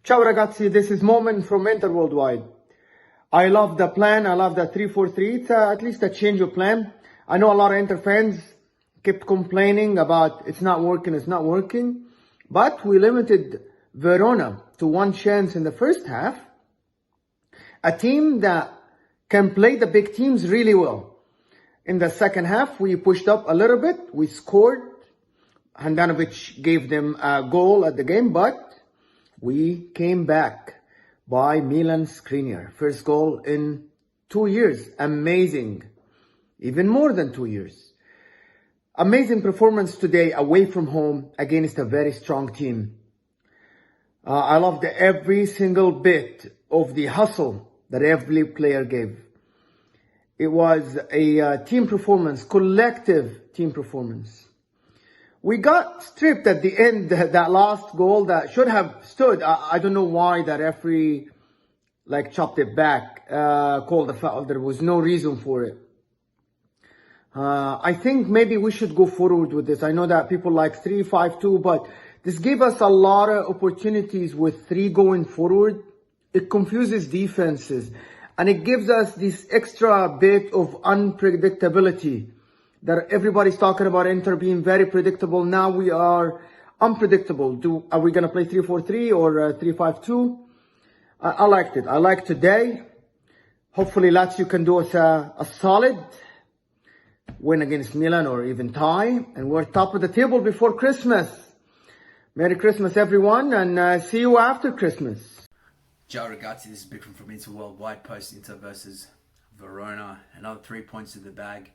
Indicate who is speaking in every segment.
Speaker 1: Ciao ragazzi, this is Moment from Enter Worldwide. I love the plan, I love the 3-4-3. It's at least a change of plan. I know a lot of Enter fans kept complaining about it's not working. But we limited Verona to one chance in the first half. A team that can play the big teams really well. In the second half, we pushed up a little bit. We scored. Handanovic gave them a goal at the game, but we came back by Milan Skriniar. First goal in 2 years. Amazing. Even more than 2 years. Amazing performance today away from home against a very strong team. I loved every single bit of the hustle that every player gave. It was a team performance, collective team performance. We got stripped at the end, that last goal that should have stood. I don't know why the referee chopped it back, called a foul. There was no reason for it. I think maybe we should go forward with this. I know that people like 3-5-2, but this gave us a lot of opportunities with 3 going forward. It confuses defenses and it gives us this extra bit of unpredictability that everybody's talking about Inter being very predictable. Now we are unpredictable. Are we going to play 3-4-3 or 3-5-2? I liked it. I liked today. Hopefully Lazio can do us a solid win against Milan or even tie. And we're top of the table before Christmas. Merry Christmas, everyone, and see you after Christmas.
Speaker 2: Ciao ragazzi, this is Bikram from Inter Worldwide, post Inter versus Verona. Another 3 points in the bag,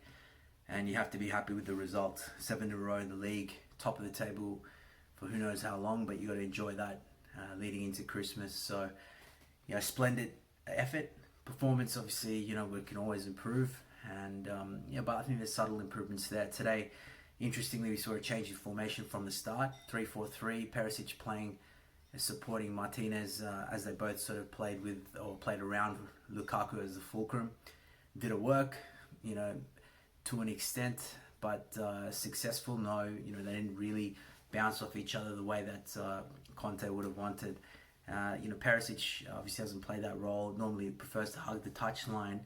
Speaker 2: and you have to be happy with the result. 7 in a row in the league, top of the table for who knows how long, but you got to enjoy that leading into Christmas. So, splendid effort. Performance, obviously, we can always improve. And but I think there's subtle improvements there. Today, interestingly, we saw a change in formation from the start. 3-4-3, Perisic playing, supporting Martinez as they both sort of played around Lukaku as the fulcrum. Did it work, to an extent, but successful? No, they didn't really bounce off each other the way that Conte would have wanted. Perisic obviously hasn't played that role. Normally prefers to hug the touchline,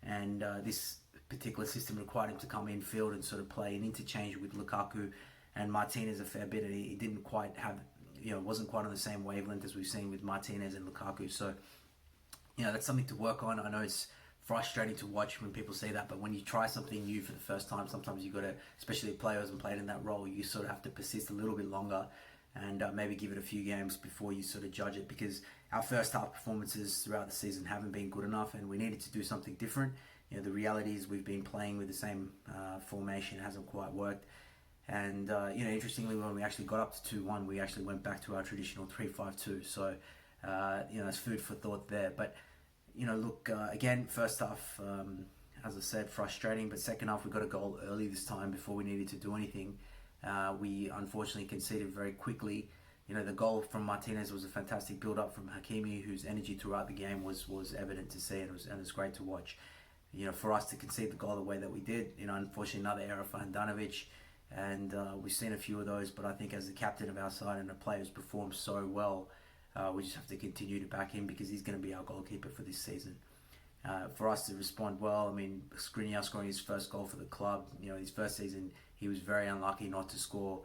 Speaker 2: and this particular system required him to come in field and sort of play an interchange with Lukaku and Martinez a fair bit, and he didn't quite have, wasn't quite on the same wavelength as we've seen with Martinez and Lukaku. So, that's something to work on. I know it's frustrating to watch when people say that, but when you try something new for the first time, sometimes you got to, especially if players haven't played in that role, you sort of have to persist a little bit longer and maybe give it a few games before you sort of judge it, because our first half performances throughout the season haven't been good enough, and we needed to do something different. The reality is we've been playing with the same formation. It hasn't quite worked. And, interestingly, when we actually got up to 2-1, we actually went back to our traditional 3-5-2. So, it's food for thought there. But, again, first half, as I said, frustrating. But second half, we got a goal early this time before we needed to do anything. We unfortunately conceded very quickly. The goal from Martinez was a fantastic build-up from Hakimi, whose energy throughout the game was evident to see, and it was great to watch. For us to concede the goal the way that we did, unfortunately another error for Handanovic, and we've seen a few of those, but I think as the captain of our side and the players perform so well, we just have to continue to back him because he's going to be our goalkeeper for this season. For us to respond well, Skriniar scoring his first goal for the club, his first season, he was very unlucky not to score,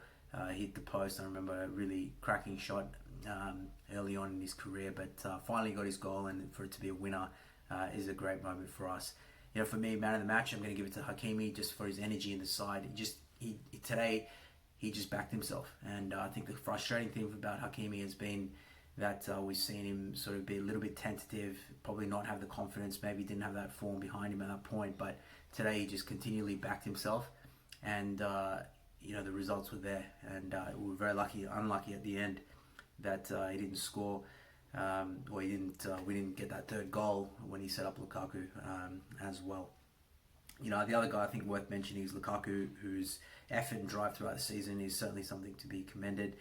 Speaker 2: hit the post. I remember a really cracking shot early on in his career, but finally got his goal, and for it to be a winner is a great moment for us. For me, man of the match, I'm going to give it to Hakimi just for his energy in the side. Today, he just backed himself. And I think the frustrating thing about Hakimi has been that we've seen him sort of be a little bit tentative, probably not have the confidence, maybe didn't have that form behind him at that point. But today, he just continually backed himself. And, the results were there. And we were very unlucky at the end that he didn't score. We didn't get that third goal when he set up Lukaku as well. The other guy I think worth mentioning is Lukaku, whose effort and drive throughout the season is certainly something to be commended.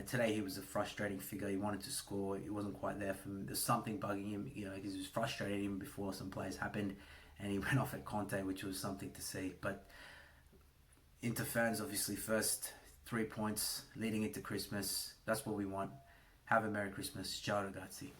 Speaker 2: Today he was a frustrating figure. He wanted to score. It wasn't quite there for him. There's something bugging him, because it was frustrating him before some plays happened, and he went off at Conte, which was something to see. But Inter fans, obviously, first 3 points leading into Christmas. That's what we want. Have a Merry Christmas. Ciao ragazzi.